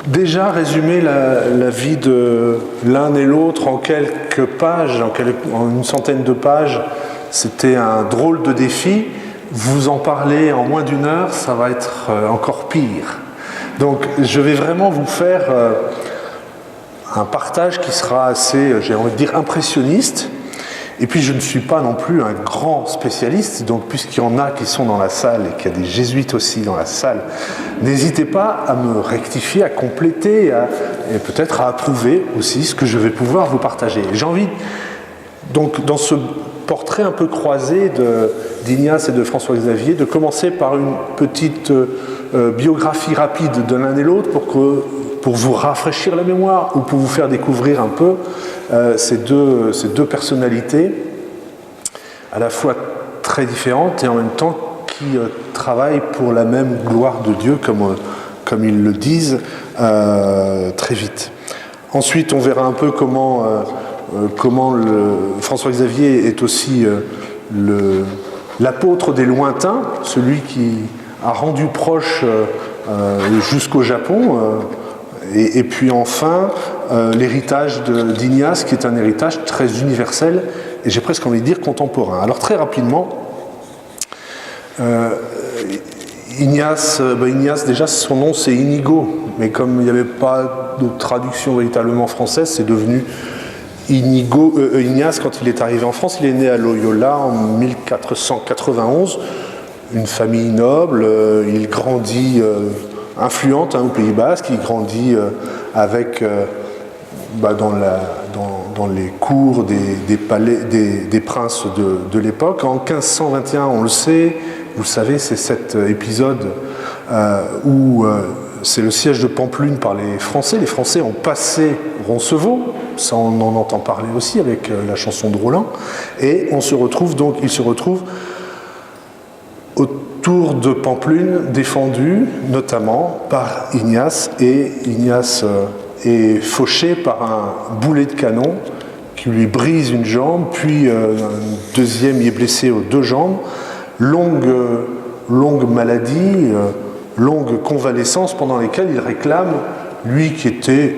déjà résumer la vie de l'un et l'autre en quelques pages, en une centaine de pages, c'était un drôle de défi. Vous en parler en moins d'une heure, ça va être encore pire. Donc je vais vraiment vous faire un partage qui sera assez, j'ai envie de dire, impressionniste. Et puis je ne suis pas non plus un grand spécialiste, donc puisqu'il y en a qui sont dans la salle et qu'il y a des jésuites aussi dans la salle, n'hésitez pas à me rectifier, à compléter et peut-être à approuver aussi ce que je vais pouvoir vous partager. J'ai envie, donc dans ce portrait un peu croisé d'Ignace et de François-Xavier, de commencer par une petite biographie rapide de l'un et l'autre pour vous rafraîchir la mémoire ou pour vous faire découvrir un peu ces deux personnalités, à la fois très différentes et en même temps qui travaillent pour la même gloire de Dieu, comme ils le disent très vite. Ensuite, on verra un peu comment François-Xavier est aussi l'apôtre des lointains, celui qui a rendu proche jusqu'au Japon, et puis enfin l'héritage d'Ignace, qui est un héritage très universel et j'ai presque envie de dire contemporain. Alors très rapidement, Ignace, déjà son nom c'est Inigo, mais comme il n'y avait pas de traduction véritablement française, c'est devenu Ignace quand il est arrivé en France. Il est né à Loyola en 1491, une famille noble, il grandit influente au Pays Basque, il grandit avec dans les cours des princes de l'époque. En 1521, on le sait, vous le savez, c'est cet épisode où c'est le siège de Pampelune par les Français. Les Français ont passé Roncevaux, ça on en entend parler aussi avec la chanson de Roland, et il se retrouve autour de Pampelune, défendu notamment par Ignace, et Ignace est fauché par un boulet de canon qui lui brise une jambe, puis un deuxième y est blessé aux deux jambes. Longue maladie, longue convalescence pendant lesquelles il réclame, lui qui était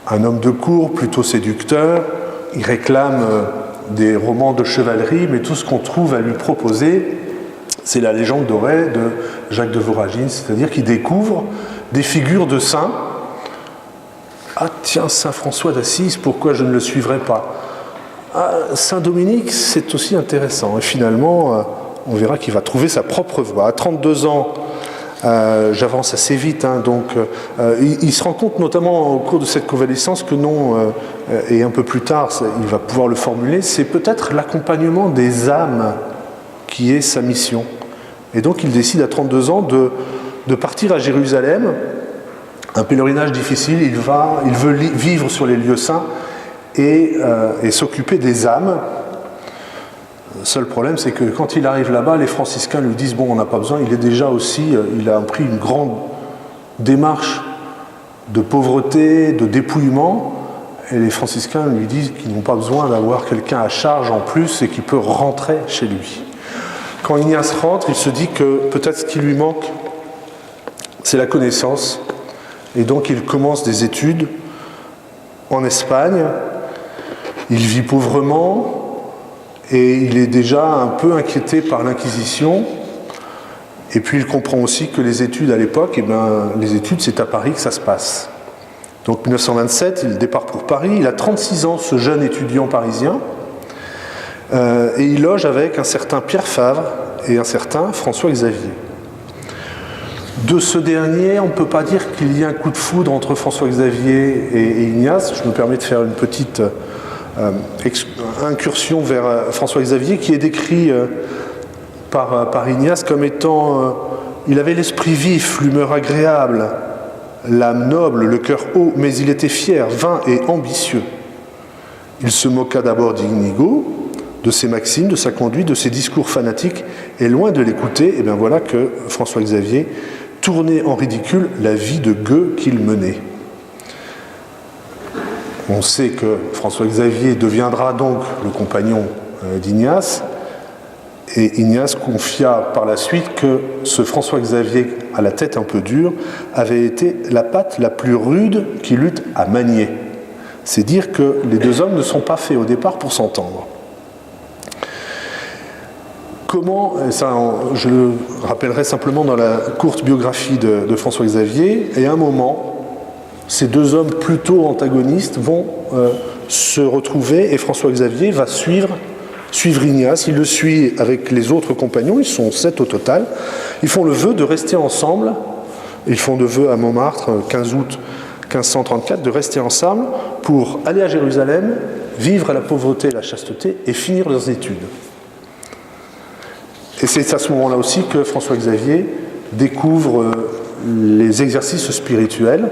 un homme de cour plutôt séducteur, il réclame des romans de chevalerie, mais tout ce qu'on trouve à lui proposer, c'est la légende dorée de Jacques de Voragine, c'est-à-dire qu'il découvre des figures de saints. Ah tiens, Saint François d'Assise, pourquoi je ne le suivrai pas? Saint Dominique, c'est aussi intéressant. Et finalement, on verra qu'il va trouver sa propre voie. À 32 ans, j'avance assez vite, il se rend compte notamment au cours de cette convalescence que non, et un peu plus tard, il va pouvoir le formuler, c'est peut-être l'accompagnement des âmes qui est sa mission. Et donc il décide à 32 ans de partir à Jérusalem, un pèlerinage difficile, il veut vivre sur les lieux saints et s'occuper des âmes. Le seul problème, c'est que quand il arrive là-bas, les franciscains lui disent « bon, on n'a pas besoin », il est déjà aussi, il a pris une grande démarche de pauvreté, de dépouillement, et les franciscains lui disent qu'ils n'ont pas besoin d'avoir quelqu'un à charge en plus et qu'il peut rentrer chez lui. Quand Ignace rentre, il se dit que peut-être ce qui lui manque, c'est la connaissance, et donc il commence des études en Espagne, il vit pauvrement, et il est déjà un peu inquiété par l'Inquisition. Et puis il comprend aussi que les études à l'époque, les études c'est à Paris que ça se passe. Donc 1927, il départ pour Paris, il a 36 ans, ce jeune étudiant parisien, et il loge avec un certain Pierre Favre et un certain François-Xavier. De ce dernier, on ne peut pas dire qu'il y ait un coup de foudre entre François-Xavier et Ignace. Je me permets de faire une petite incursion vers François-Xavier, qui est décrit par Ignace comme étant il avait l'esprit vif, l'humeur agréable, l'âme noble, le cœur haut, mais il était fier, vain et ambitieux. Il se moqua d'abord d'Inigo, de ses maximes, de sa conduite, de ses discours fanatiques, et loin de l'écouter, et bien voilà que François-Xavier tournait en ridicule la vie de gueux qu'il menait. On sait que François-Xavier deviendra donc le compagnon d'Ignace, Et Ignace confia par la suite que ce François-Xavier, à la tête un peu dure, avait été la patte la plus rude qu'il eût à manier. C'est dire que les deux hommes ne sont pas faits au départ pour s'entendre. Comment, ça, je le rappellerai simplement dans la courte biographie de François-Xavier, et à un moment, ces deux hommes plutôt antagonistes vont se retrouver et François-Xavier va suivre Ignace. Il le suit avec les autres compagnons, ils sont 7 au total. Ils font le vœu de rester ensemble. Ils font le vœu à Montmartre, 15 août 1534, de rester ensemble pour aller à Jérusalem, vivre la pauvreté et la chasteté et finir leurs études. Et c'est à ce moment-là aussi que François-Xavier découvre les exercices spirituels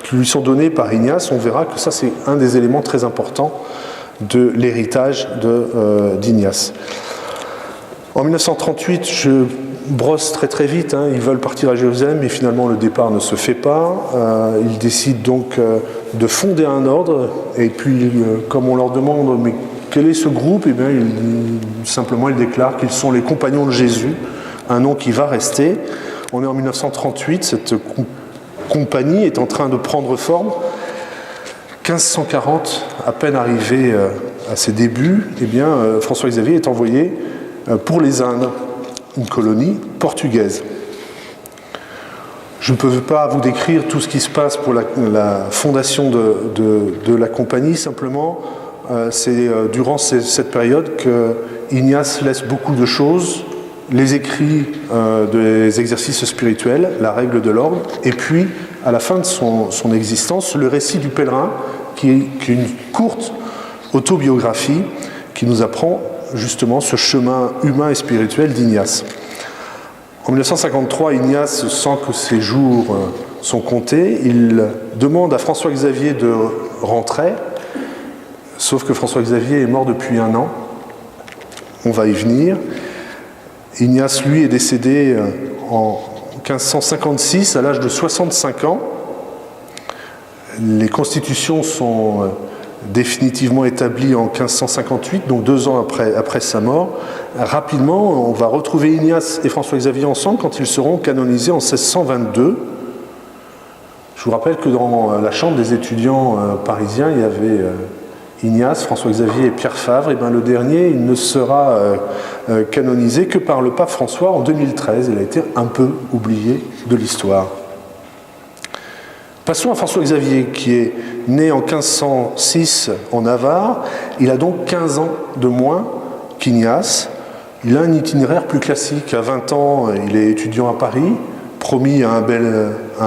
qui lui sont donnés par Ignace. On verra que ça, c'est un des éléments très importants de l'héritage d'Ignace. En 1938, je brosse très vite, ils veulent partir à Jérusalem, mais finalement le départ ne se fait pas. Ils décident donc de fonder un ordre, et puis comme on leur demande mais quel est ce groupe, eh bien, simplement ils déclarent qu'ils sont les compagnons de Jésus, un nom qui va rester. On est en 1938, cette compagnie est en train de prendre forme. 1540, à peine arrivé à ses débuts, eh bien, François-Xavier est envoyé pour les Indes, une colonie portugaise. Je ne peux pas vous décrire tout ce qui se passe pour la fondation de la compagnie, simplement, c'est durant cette période que Ignace laisse beaucoup de choses, les écrits des exercices spirituels, la règle de l'ordre, et puis, à la fin de son existence, le récit du pèlerin, qui est une courte autobiographie qui nous apprend justement ce chemin humain et spirituel d'Ignace. En 1953, Ignace sent que ses jours sont comptés. Il demande à François-Xavier de rentrer, sauf que François-Xavier est mort depuis 1 an. On va y venir. Ignace, lui, est décédé en 1556, à l'âge de 65 ans. Les constitutions sont définitivement établies en 1558, donc 2 ans après sa mort. Rapidement, on va retrouver Ignace et François-Xavier ensemble quand ils seront canonisés en 1622. Je vous rappelle que dans la chambre des étudiants parisiens, il y avait Ignace, François-Xavier et Pierre Favre. Et bien, le dernier, il ne sera canonisé que par le pape François en 2013. Il a été un peu oublié de l'histoire. Passons à François-Xavier, qui est né en 1506 en Navarre. Il a donc 15 ans de moins qu'Ignace. Il a un itinéraire plus classique. À 20 ans, il est étudiant à Paris, promis à un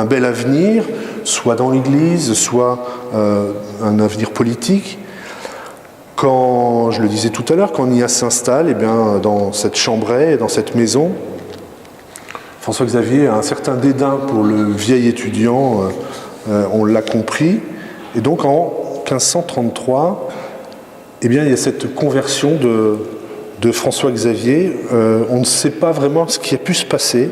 bel avenir, soit dans l'Église, soit un avenir politique. Quand, je le disais tout à l'heure, quand Ignace s'installe, eh bien, dans cette chambrée, dans cette maison, François-Xavier a un certain dédain pour le vieil étudiant, on l'a compris. Et donc en 1533, eh bien, il y a cette conversion de François-Xavier. On ne sait pas vraiment ce qui a pu se passer,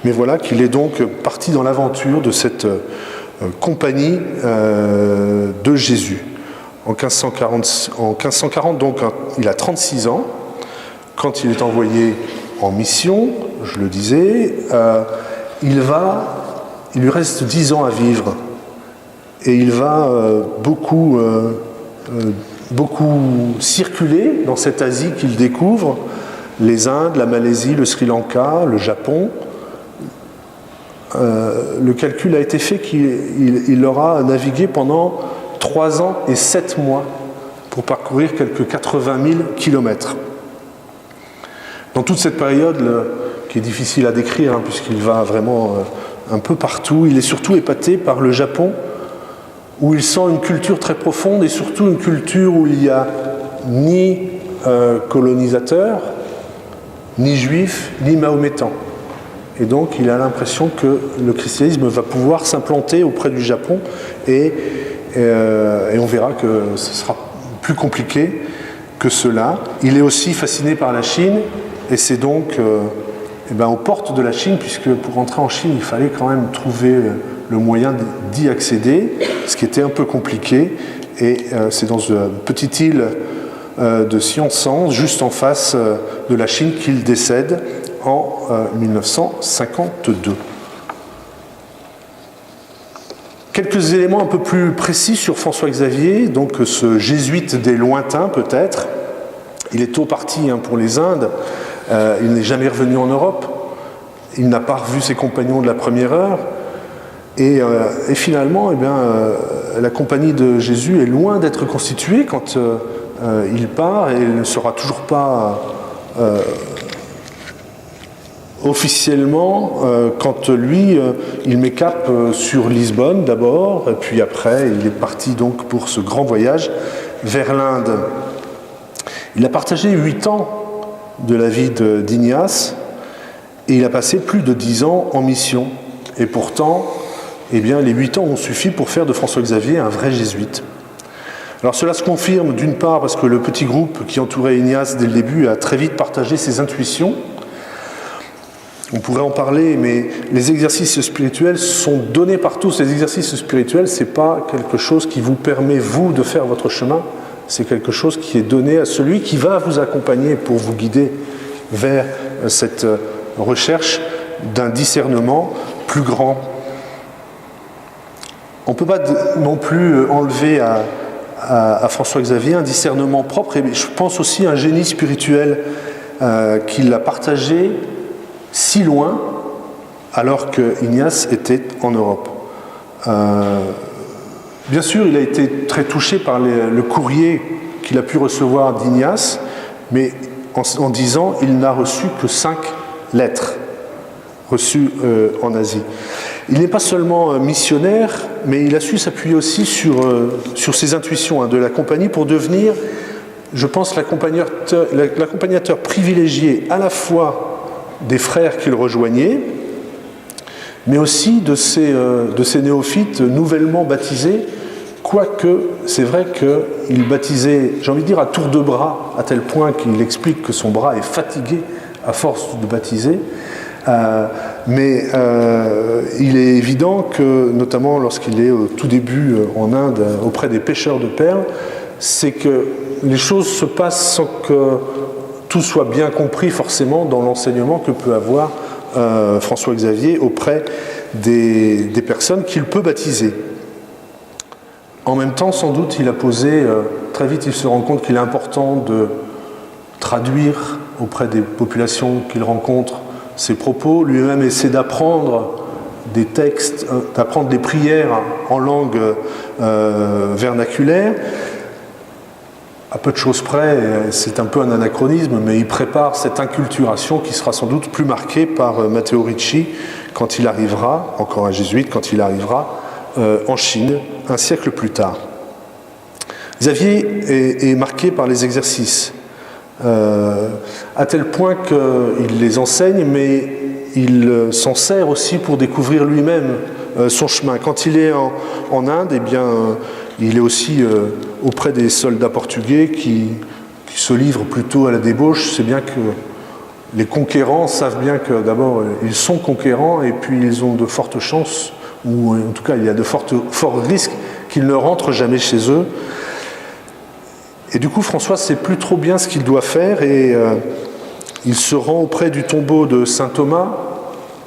mais voilà qu'il est donc parti dans l'aventure de cette compagnie de Jésus. En 1540, donc, il a 36 ans. Quand il est envoyé en mission, je le disais, il lui reste 10 ans à vivre. Et il va beaucoup circuler dans cette Asie qu'il découvre, les Indes, la Malaisie, le Sri Lanka, le Japon. Le calcul a été fait qu'il aura navigué pendant 3 ans et 7 mois pour parcourir quelques 80 000 kilomètres. Dans toute cette période, qui est difficile à décrire, puisqu'il va vraiment un peu partout, il est surtout épaté par le Japon, où il sent une culture très profonde et surtout une culture où il n'y a ni colonisateurs, ni juifs, ni mahométans. Et donc il a l'impression que le christianisme va pouvoir s'implanter auprès du Japon et on verra que ce sera plus compliqué que cela. Il est aussi fasciné par la Chine et c'est donc aux portes de la Chine, puisque pour entrer en Chine, il fallait quand même trouver le moyen d'y accéder, ce qui était un peu compliqué. Et c'est dans une petite île de Xianshan, juste en face de la Chine qu'il décède en 1952. Quelques éléments un peu plus précis sur François Xavier, donc ce jésuite des lointains peut-être. Il est tôt parti pour les Indes, il n'est jamais revenu en Europe, il n'a pas revu ses compagnons de la première heure, et finalement, la compagnie de Jésus est loin d'être constituée quand il part, et elle ne sera toujours pas officiellement quand lui, il met cap sur Lisbonne d'abord, et puis après, il est parti donc pour ce grand voyage vers l'Inde. Il a partagé 8 ans de la vie d'Ignace, et il a passé plus de 10 ans en mission. Et pourtant, les 8 ans ont suffi pour faire de François Xavier un vrai jésuite. Alors cela se confirme d'une part parce que le petit groupe qui entourait Ignace dès le début a très vite partagé ses intuitions. On pourrait en parler, mais les exercices spirituels sont donnés par tous. Les exercices spirituels, ce n'est pas quelque chose qui vous permet, vous, de faire votre chemin. C'est quelque chose qui est donné à celui qui va vous accompagner pour vous guider vers cette recherche d'un discernement plus grand. On ne peut pas non plus enlever à François Xavier un discernement propre, et je pense aussi un génie spirituel qu'il a partagé si loin, alors que Ignace était en Europe. Bien sûr, il a été très touché par le courrier qu'il a pu recevoir d'Ignace, mais en 10 ans, il n'a reçu que 5 lettres reçues en Asie. Il n'est pas seulement missionnaire, mais il a su s'appuyer aussi sur ses intuitions de la compagnie pour devenir, je pense, l'accompagnateur privilégié à la fois des frères qu'il rejoignait, mais aussi de ces néophytes nouvellement baptisés, quoique c'est vrai qu'il baptisait, j'ai envie de dire, à tour de bras, à tel point qu'il explique que son bras est fatigué à force de baptiser. Mais il est évident que, notamment lorsqu'il est au tout début en Inde auprès des pêcheurs de perles, c'est que les choses se passent sans que tout soit bien compris forcément dans l'enseignement que peut avoir François Xavier auprès des personnes qu'il peut baptiser. En même temps, sans doute, il a posé, très vite il se rend compte qu'il est important de traduire auprès des populations qu'il rencontre ses propos. Lui-même essaie d'apprendre des textes, d'apprendre des prières en langue vernaculaire. À peu de choses près, c'est un peu un anachronisme, mais il prépare cette inculturation qui sera sans doute plus marquée par Matteo Ricci quand il arrivera, encore un jésuite, quand il arrivera en Chine, un siècle plus tard. Xavier est marqué par les exercices, à tel point qu'il les enseigne, mais il s'en sert aussi pour découvrir lui-même son chemin. Quand il est en Inde, il est aussi auprès des soldats portugais qui se livrent plutôt à la débauche. C'est bien que les conquérants savent bien que d'abord ils sont conquérants et puis ils ont de fortes chances, ou en tout cas il y a de forts risques qu'ils ne rentrent jamais chez eux. Et du coup François ne sait plus trop bien ce qu'il doit faire et il se rend auprès du tombeau de saint Thomas,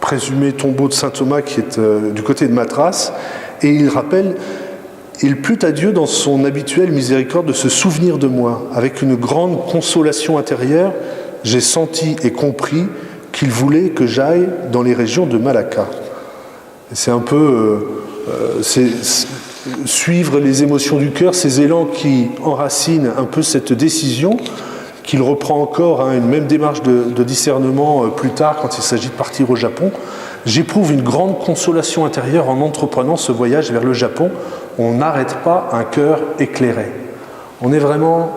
présumé tombeau de saint Thomas qui est du côté de Madras, et il rappelle: il plut à Dieu dans son habituelle miséricorde de se souvenir de moi. Avec une grande consolation intérieure, j'ai senti et compris qu'il voulait que j'aille dans les régions de Malacca. C'est un peu suivre les émotions du cœur, ces élans qui enracinent un peu cette décision, qu'il reprend encore, une même démarche de discernement plus tard quand il s'agit de partir au Japon. J'éprouve une grande consolation intérieure en entreprenant ce voyage vers le Japon. On n'arrête pas un cœur éclairé. On est vraiment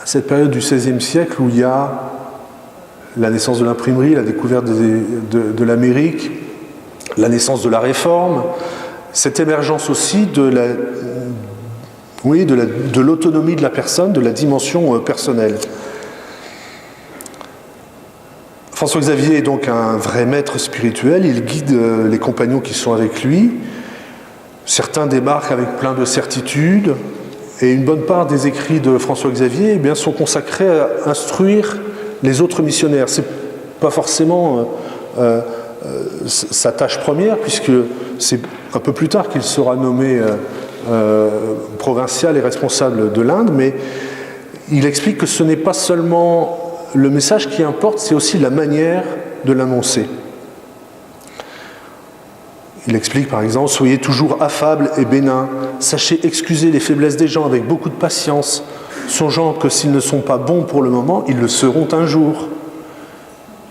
à cette période du XVIe siècle où il y a la naissance de l'imprimerie, la découverte de l'Amérique, la naissance de la Réforme, cette émergence aussi de l'autonomie de la personne, de la dimension personnelle. François Xavier est donc un vrai maître spirituel, il guide les compagnons qui sont avec lui. Certains débarquent avec plein de certitudes, et une bonne part des écrits de François Xavier sont consacrés à instruire les autres missionnaires. Ce n'est pas forcément sa tâche première, puisque c'est un peu plus tard qu'il sera nommé provincial et responsable de l'Inde, mais il explique que ce n'est pas seulement le message qui importe, c'est aussi la manière de l'annoncer. Il explique par exemple, soyez toujours affable et bénin, sachez excuser les faiblesses des gens avec beaucoup de patience, songeant que s'ils ne sont pas bons pour le moment, ils le seront un jour.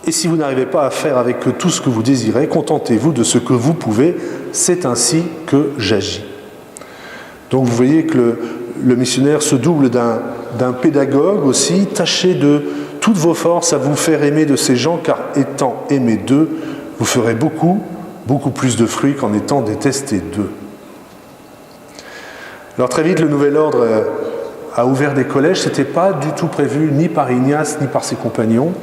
Et si vous n'arrivez pas à faire avec eux tout ce que vous désirez, contentez-vous de ce que vous pouvez, c'est ainsi que j'agis. Donc vous voyez que le missionnaire se double d'un pédagogue aussi. Tâchez de toutes vos forces à vous faire aimer de ces gens, car étant aimé d'eux, vous ferez beaucoup plus de fruits qu'en étant détesté d'eux. Alors très vite, le Nouvel Ordre a ouvert des collèges. Ce n'était pas du tout prévu ni par Ignace ni par ses compagnons.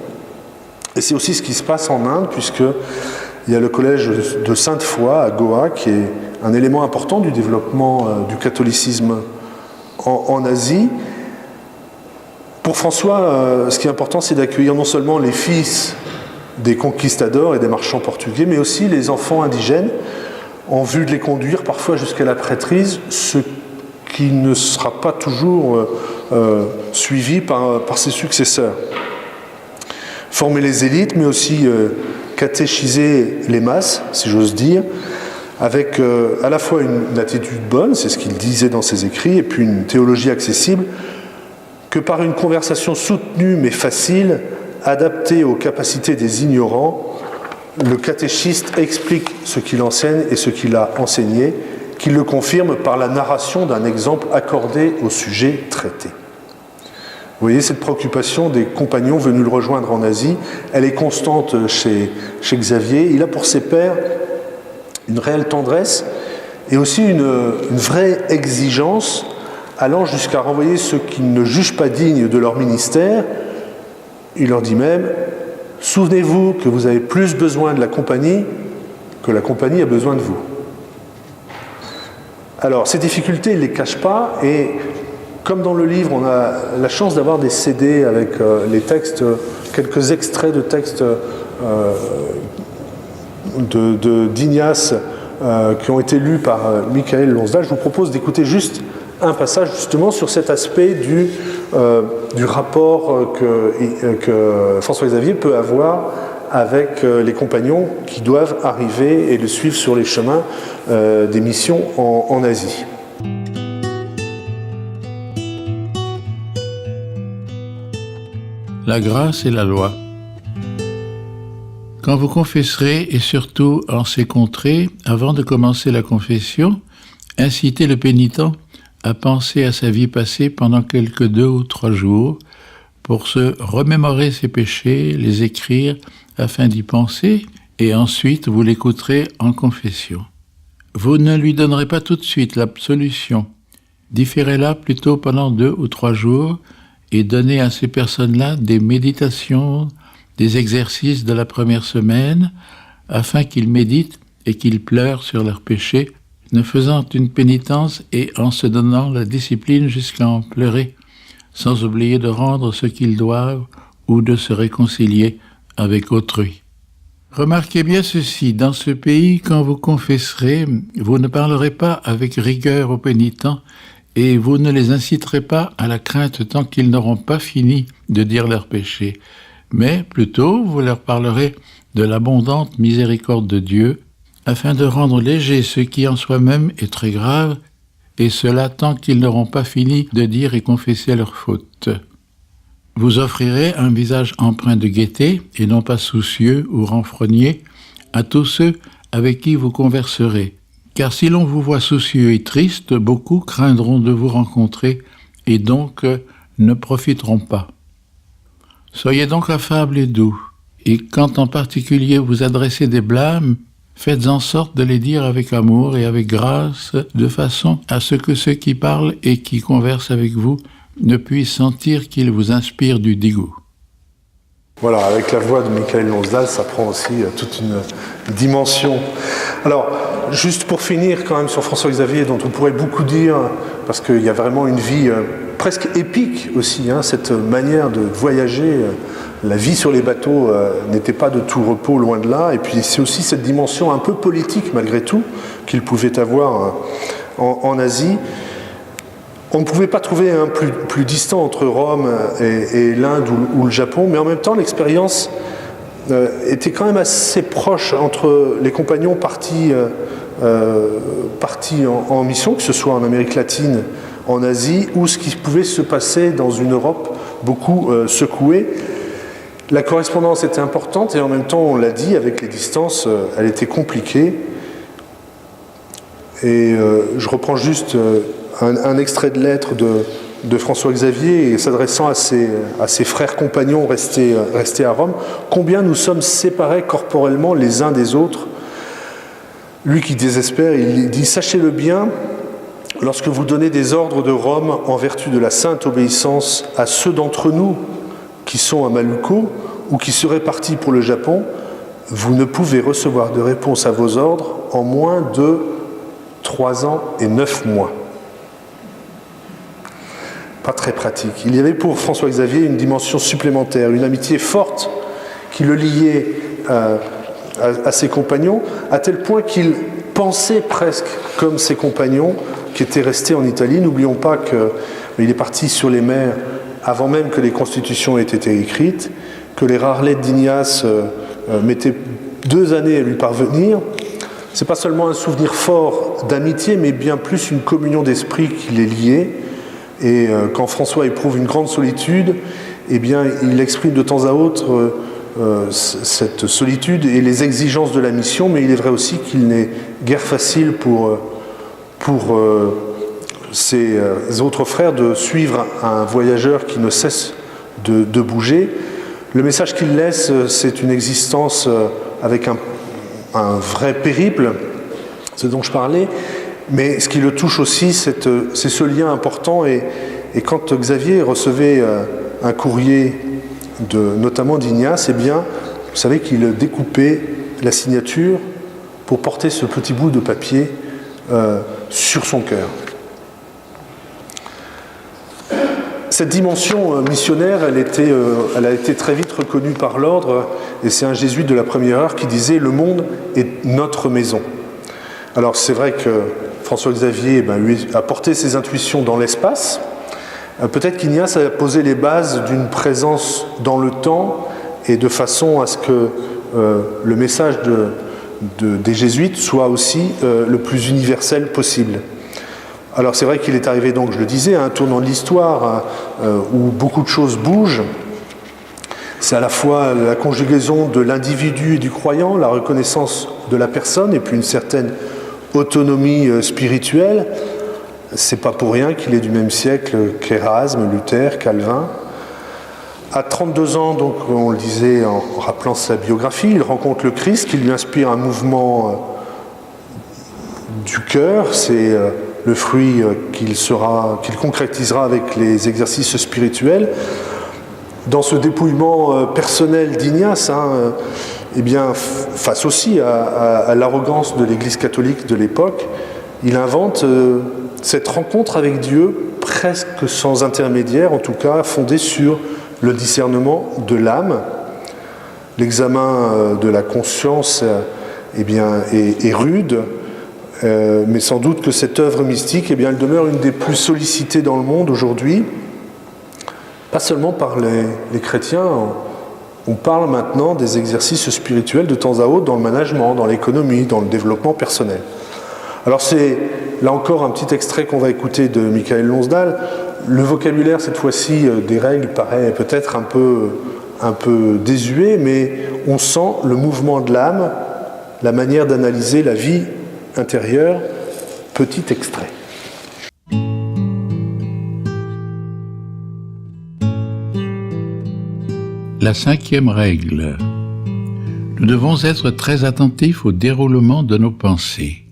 Et c'est aussi ce qui se passe en Inde, puisqu'il y a le collège de Sainte-Foy à Goa, qui est un élément important du développement du catholicisme en Asie. Pour François, ce qui est important, c'est d'accueillir non seulement les fils des conquistadors et des marchands portugais, mais aussi les enfants indigènes, en vue de les conduire parfois jusqu'à la prêtrise, ce qui ne sera pas toujours suivi par ses successeurs. Former les élites, mais aussi catéchiser les masses, si j'ose dire, avec à la fois une attitude bonne, c'est ce qu'il disait dans ses écrits, et puis une théologie accessible, que par une conversation soutenue mais facile, adaptée aux capacités des ignorants, le catéchiste explique ce qu'il enseigne et ce qu'il a enseigné, qu'il le confirme par la narration d'un exemple accordé au sujet traité. Vous voyez, cette préoccupation des compagnons venus le rejoindre en Asie, elle est constante chez Xavier. Il a pour ses pairs une réelle tendresse et aussi une vraie exigence, allant jusqu'à renvoyer ceux qui ne jugent pas dignes de leur ministère. Il leur dit même, souvenez-vous que vous avez plus besoin de la compagnie que la compagnie a besoin de vous. Alors, ces difficultés, il ne les cache pas, et comme dans le livre, on a la chance d'avoir des CD avec les textes, quelques extraits de textes d'Ignace qui ont été lus par Michael Lonsdal. Je vous propose d'écouter juste un passage justement sur cet aspect du rapport que François-Xavier peut avoir avec les compagnons qui doivent arriver et le suivre sur les chemins des missions en Asie. La grâce et la loi. Quand vous confesserez, et surtout en ces contrées, avant de commencer la confession, incitez le pénitent à penser à sa vie passée pendant quelques 2 ou 3 jours, pour se remémorer ses péchés, les écrire afin d'y penser, et ensuite vous l'écouterez en confession. Vous ne lui donnerez pas tout de suite l'absolution. Différez-la plutôt pendant 2 ou 3 jours, et donnez à ces personnes-là des méditations, des exercices de la première semaine, afin qu'ils méditent et qu'ils pleurent sur leurs péchés, ne faisant une pénitence et en se donnant la discipline jusqu'à en pleurer, sans oublier de rendre ce qu'ils doivent ou de se réconcilier avec autrui. Remarquez bien ceci, dans ce pays, quand vous confesserez, vous ne parlerez pas avec rigueur aux pénitents, et vous ne les inciterez pas à la crainte tant qu'ils n'auront pas fini de dire leurs péchés, mais plutôt vous leur parlerez de l'abondante miséricorde de Dieu, afin de rendre léger ce qui en soi-même est très grave, et cela tant qu'ils n'auront pas fini de dire et confesser leurs fautes. Vous offrirez un visage empreint de gaieté, et non pas soucieux ou renfrogné, à tous ceux avec qui vous converserez. Car si l'on vous voit soucieux et triste, beaucoup craindront de vous rencontrer et donc ne profiteront pas. Soyez donc affables et doux, et quand en particulier vous adressez des blâmes, faites en sorte de les dire avec amour et avec grâce, de façon à ce que ceux qui parlent et qui conversent avec vous ne puissent sentir qu'ils vous inspirent du dégoût. Voilà, avec la voix de Michael Lonsdal, ça prend aussi toute une dimension. Alors, juste pour finir quand même sur François-Xavier, dont on pourrait beaucoup dire, parce qu'il y a vraiment une vie presque épique aussi, cette manière de voyager. La vie sur les bateaux n'était pas de tout repos, loin de là. Et puis c'est aussi cette dimension un peu politique, malgré tout, qu'il pouvait avoir en Asie. On ne pouvait pas trouver un plus distant entre Rome et l'Inde ou le Japon, mais en même temps, l'expérience était quand même assez proche entre les compagnons partis en mission, que ce soit en Amérique latine, en Asie, ou ce qui pouvait se passer dans une Europe beaucoup secouée. La correspondance était importante et en même temps, on l'a dit, avec les distances, elle était compliquée. Et je reprends juste un extrait de lettre de François Xavier s'adressant à ses frères compagnons restés à Rome. Combien nous sommes séparés corporellement les uns des autres. Lui qui désespère, il dit « Sachez-le bien, lorsque vous donnez des ordres de Rome en vertu de la sainte obéissance à ceux d'entre nous qui sont à Malucco ou qui seraient partis pour le Japon, vous ne pouvez recevoir de réponse à vos ordres en moins de 3 ans et 9 mois. » Pas très pratique. Il y avait pour François Xavier une dimension supplémentaire, une amitié forte qui le liait à ses compagnons, à tel point qu'il pensait presque comme ses compagnons qui étaient restés en Italie. N'oublions pas qu'il est parti sur les mers avant même que les constitutions aient été écrites, que les rares lettres d'Ignace mettaient 2 années à lui parvenir. Ce n'est pas seulement un souvenir fort d'amitié, mais bien plus une communion d'esprit qui les liait. Et quand François éprouve une grande solitude, eh bien, il exprime de temps à autre cette solitude et les exigences de la mission, mais il est vrai aussi qu'il n'est guère facile pour ses autres frères de suivre un voyageur qui ne cesse de bouger. Le message qu'il laisse, c'est une existence avec un vrai périple, ce dont je parlais, mais ce qui le touche aussi, c'est ce lien important. Et quand Xavier recevait un courrier notamment d'Ignace, eh bien, vous savez qu'il découpait la signature pour porter ce petit bout de papier sur son cœur. Cette dimension missionnaire, elle a été très vite reconnue par l'ordre, et c'est un jésuite de la première heure qui disait « Le monde est notre maison ». Alors c'est vrai que François Xavier lui a porté ses intuitions dans l'espace. Peut-être qu'Ignace a posé les bases d'une présence dans le temps et de façon à ce que le message des jésuites soit aussi le plus universel possible. Alors c'est vrai qu'il est arrivé, donc je le disais, à un tournant de l'histoire où beaucoup de choses bougent. C'est à la fois la conjugaison de l'individu et du croyant, la reconnaissance de la personne et puis une certaine autonomie spirituelle. C'est pas pour rien qu'il est du même siècle qu'Érasme, Luther, Calvin. À 32 ans, donc, on le disait en rappelant sa biographie, il rencontre le Christ qui lui inspire un mouvement du cœur. C'est le fruit qu'il concrétisera avec les exercices spirituels. Dans ce dépouillement personnel d'Ignace, eh bien, face aussi à l'arrogance de l'Église catholique de l'époque, il invente cette rencontre avec Dieu presque sans intermédiaire, en tout cas fondée sur le discernement de l'âme. L'examen de la conscience eh bien, est rude, mais sans doute que cette œuvre mystique, eh bien, elle demeure une des plus sollicitées dans le monde aujourd'hui, pas seulement par les chrétiens. On parle maintenant des exercices spirituels de temps à autre dans le management, dans l'économie, dans le développement personnel. Alors c'est là encore un petit extrait qu'on va écouter de Michael Lonsdal. Le vocabulaire cette fois-ci des règles paraît peut-être un peu désuet, mais on sent le mouvement de l'âme, la manière d'analyser la vie intérieure. Petit extrait. La 5e règle. Nous devons être très attentifs au déroulement de nos pensées.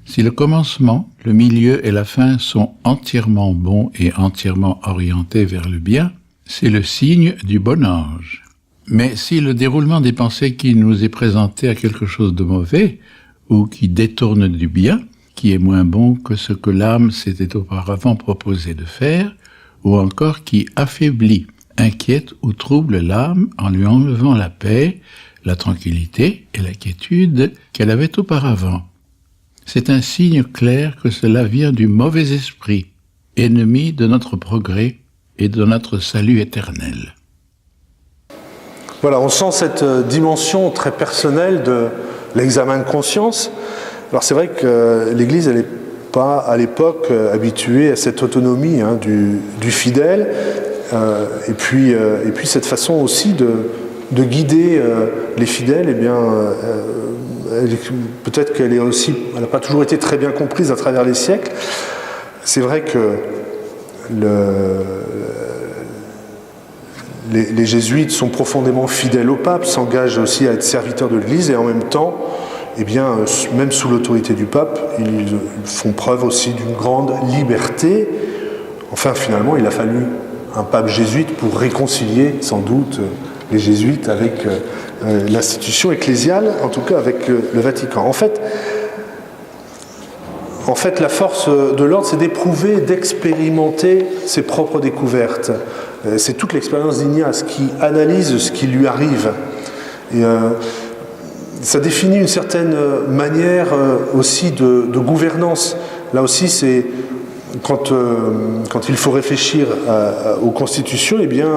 Si le commencement, le milieu et la fin sont entièrement bons et entièrement orientés vers le bien, c'est le signe du bon ange. Mais si le déroulement des pensées qui nous est présenté a quelque chose de mauvais, ou qui détourne du bien, qui est moins bon que ce que l'âme s'était auparavant proposé de faire, ou encore qui affaiblit, inquiète ou trouble l'âme en lui enlevant la paix, la tranquillité et la quiétude qu'elle avait auparavant. C'est un signe clair que cela vient du mauvais esprit, ennemi de notre progrès et de notre salut éternel. Voilà, on sent cette dimension très personnelle de l'examen de conscience. Alors c'est vrai que l'Église, elle n'est pas à l'époque habituée à cette autonomie du fidèle, et puis cette façon aussi de guider les fidèles, eh bien, peut-être qu'elle n'a pas toujours été très bien comprise à travers les siècles. C'est vrai que les jésuites sont profondément fidèles au pape, s'engagent aussi à être serviteurs de l'Église, et en même temps, eh bien, même sous l'autorité du pape, ils font preuve aussi d'une grande liberté. Enfin, finalement, il a fallu un pape jésuite pour réconcilier, sans doute, les jésuites avec l'institution ecclésiale, en tout cas avec le Vatican. En fait, la force de l'ordre, c'est d'éprouver, d'expérimenter ses propres découvertes. C'est toute l'expérience d'Ignace qui analyse ce qui lui arrive. Et ça définit une certaine manière aussi de gouvernance. Là aussi, c'est quand il faut réfléchir aux constitutions, eh bien,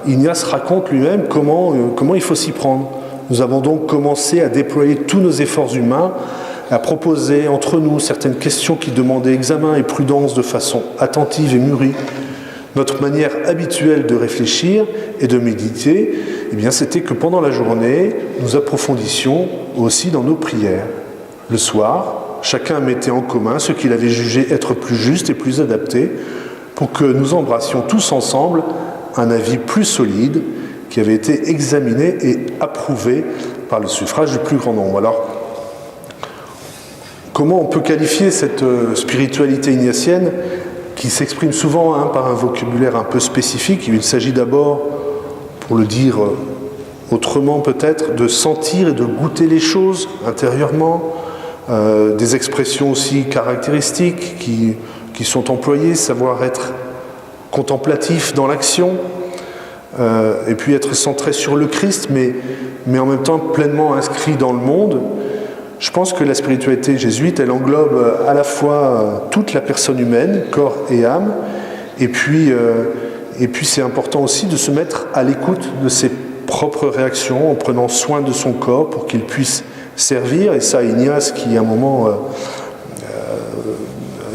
Ignace raconte lui-même comment il faut s'y prendre. Nous avons donc commencé à déployer tous nos efforts humains, à proposer entre nous certaines questions qui demandaient examen et prudence de façon attentive et mûrie. Notre manière habituelle de réfléchir et de méditer, eh bien, c'était que pendant la journée, nous approfondissions aussi dans nos prières. Le soir, chacun mettait en commun ce qu'il avait jugé être plus juste et plus adapté pour que nous embrassions tous ensemble un avis plus solide qui avait été examiné et approuvé par le suffrage du plus grand nombre. Alors, comment on peut qualifier cette spiritualité ignatienne qui s'exprime souvent par un vocabulaire un peu spécifique? Il s'agit d'abord, pour le dire autrement peut-être, de sentir et de goûter les choses intérieurement, des expressions aussi caractéristiques qui sont employées, savoir être contemplatif dans l'action, et puis être centré sur le Christ, mais en même temps pleinement inscrit dans le monde. Je pense que la spiritualité jésuite, elle englobe à la fois toute la personne humaine, corps et âme, et puis c'est important aussi de se mettre à l'écoute de ses propres réactions en prenant soin de son corps pour qu'il puisse servir. Et ça, Ignace, qui à un moment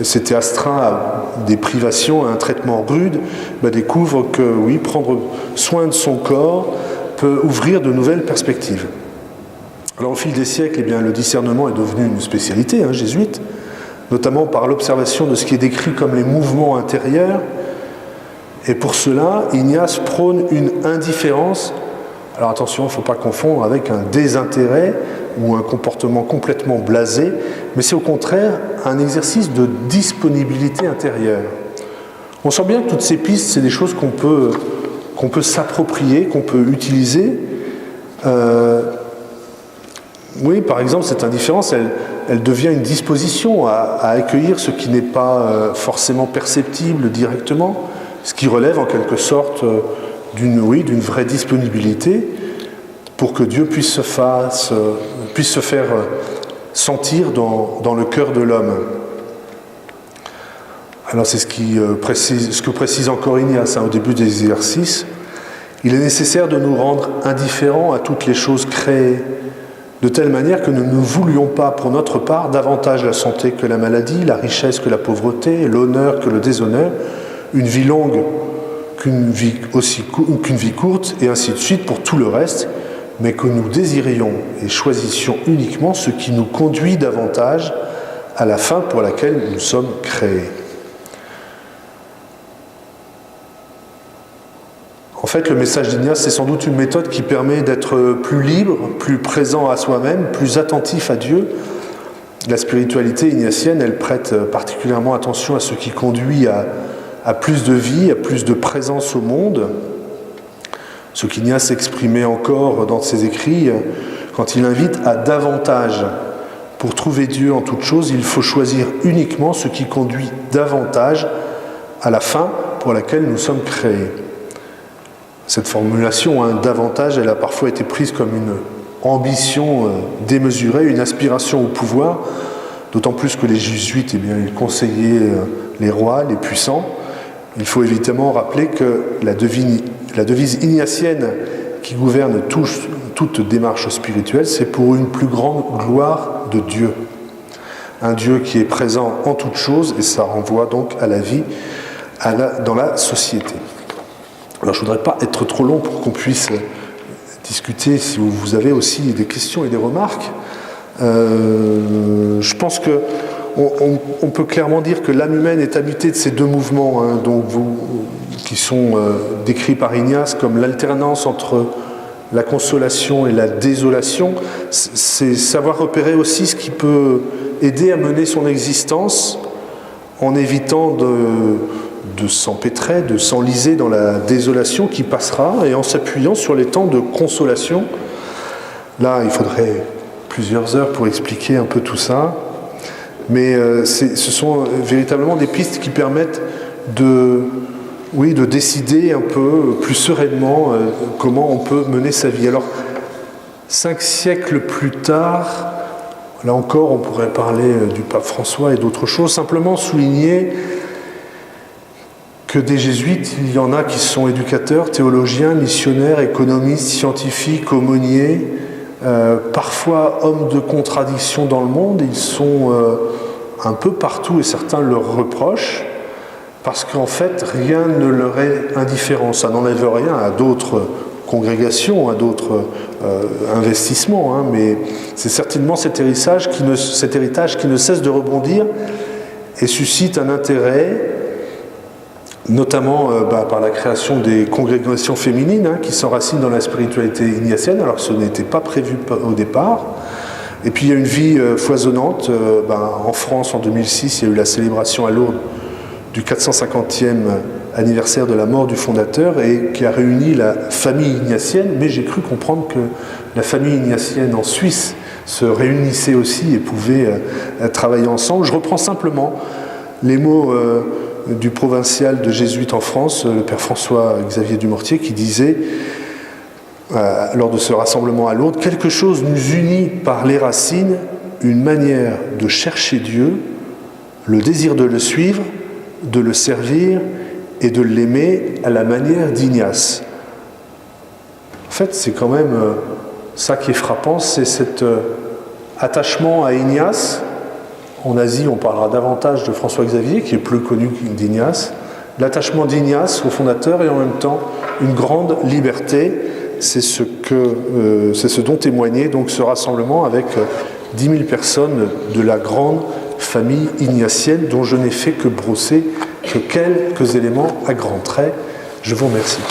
s'était astreint à des privations, à un traitement rude, découvre que oui, prendre soin de son corps peut ouvrir de nouvelles perspectives. Alors au fil des siècles, eh bien, le discernement est devenu une spécialité jésuite, notamment par l'observation de ce qui est décrit comme les mouvements intérieurs. Et pour cela, Ignace prône une indifférence. Alors attention, il ne faut pas confondre avec un désintérêt ou un comportement complètement blasé, mais c'est au contraire un exercice de disponibilité intérieure. On sent bien que toutes ces pistes, c'est des choses qu'on peut s'approprier, qu'on peut utiliser. Oui, par exemple, cette indifférence, elle devient une disposition à accueillir ce qui n'est pas forcément perceptible directement, ce qui relève en quelque sorte d'une vraie disponibilité pour que Dieu puisse se faire sentir dans le cœur de l'homme. Alors c'est ce que précise encore Ignace au début des exercices. Il est nécessaire de nous rendre indifférents à toutes les choses créées, de telle manière que nous ne voulions pas, pour notre part, davantage la santé que la maladie, la richesse que la pauvreté, l'honneur que le déshonneur, une vie longue qu'une vie courte, et ainsi de suite pour tout le reste, mais que nous désirions et choisissions uniquement ce qui nous conduit davantage à la fin pour laquelle nous sommes créés. En fait, le message d'Ignace, c'est sans doute une méthode qui permet d'être plus libre, plus présent à soi-même, plus attentif à Dieu. La spiritualité ignatienne, elle prête particulièrement attention à ce qui conduit à plus de vie, à plus de présence au monde. Ce qu'Ignace exprimait encore dans ses écrits, quand il invite à davantage. Pour trouver Dieu en toute chose, il faut choisir uniquement ce qui conduit davantage à la fin pour laquelle nous sommes créés. Cette formulation, davantage, elle a parfois été prise comme une ambition démesurée, une aspiration au pouvoir, d'autant plus que les jésuites, ils conseillaient les rois, les puissants. Il faut évidemment rappeler que la devise ignatienne qui gouverne toute démarche spirituelle, c'est pour une plus grande gloire de Dieu. Un Dieu qui est présent en toutes choses, et ça renvoie donc à la vie dans la société. Alors je ne voudrais pas être trop long pour qu'on puisse discuter, si vous avez aussi des questions et des remarques. Je pense qu'on peut clairement dire que l'âme humaine est habitée de ces deux mouvements, qui sont décrits par Ignace comme l'alternance entre la consolation et la désolation. C'est savoir repérer aussi ce qui peut aider à mener son existence en évitant de s'empêtrer, de s'enliser dans la désolation qui passera, et en s'appuyant sur les temps de consolation. Là, il faudrait plusieurs heures pour expliquer un peu tout ça, mais ce sont véritablement des pistes qui permettent de décider un peu plus sereinement comment on peut mener sa vie. Alors, 5 siècles plus tard, là encore, on pourrait parler du pape François et d'autres choses, simplement souligner que des jésuites, il y en a qui sont éducateurs, théologiens, missionnaires, économistes, scientifiques, aumôniers, parfois hommes de contradiction dans le monde. Ils sont un peu partout et certains leur reprochent parce qu'en fait, rien ne leur est indifférent. Ça n'enlève rien à d'autres congrégations, à d'autres investissements, mais c'est certainement cet héritage qui ne cesse de rebondir et suscite un intérêt, notamment par la création des congrégations féminines qui s'enracinent dans la spiritualité ignatienne, alors que ce n'était pas prévu au départ. Et puis il y a une vie foisonnante. En France, en 2006, il y a eu la célébration à Lourdes du 450e anniversaire de la mort du fondateur, et qui a réuni la famille ignatienne, mais j'ai cru comprendre que la famille ignatienne en Suisse se réunissait aussi et pouvait travailler ensemble. Je reprends simplement les mots du provincial de jésuite en France, le père François-Xavier Dumortier, qui disait, lors de ce rassemblement à Lourdes, « Quelque chose nous unit par les racines, une manière de chercher Dieu, le désir de le suivre, de le servir et de l'aimer à la manière d'Ignace. » En fait, c'est quand même ça qui est frappant, c'est cet attachement à Ignace. En Asie, on parlera davantage de François-Xavier, qui est plus connu d'Ignace. L'attachement d'Ignace au fondateur, et en même temps une grande liberté. C'est ce dont témoignait donc ce rassemblement avec 10 000 personnes de la grande famille ignatienne, dont je n'ai fait que brosser que quelques éléments à grands traits. Je vous remercie.